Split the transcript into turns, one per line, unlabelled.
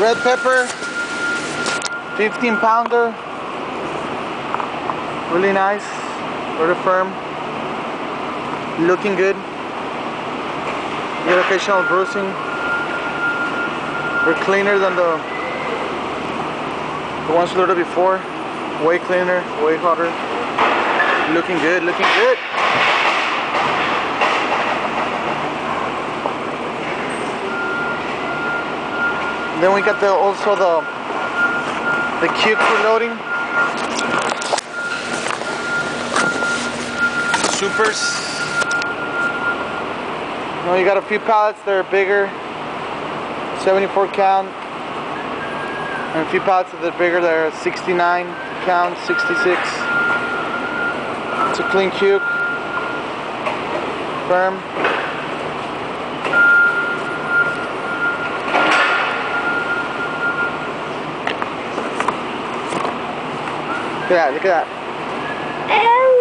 Red pepper, 15 pounder. Really nice, very firm, looking good. Get occasional bruising. We're cleaner than the ones we loaded before. Way cleaner, way hotter. Looking good, looking good. Then we got also the cube for loading. Supers. Now you got a few pallets that are bigger, 74 count, and a few pallets that are bigger that are 69 count, 66. It's a clean cube, firm. Look at that, look at that.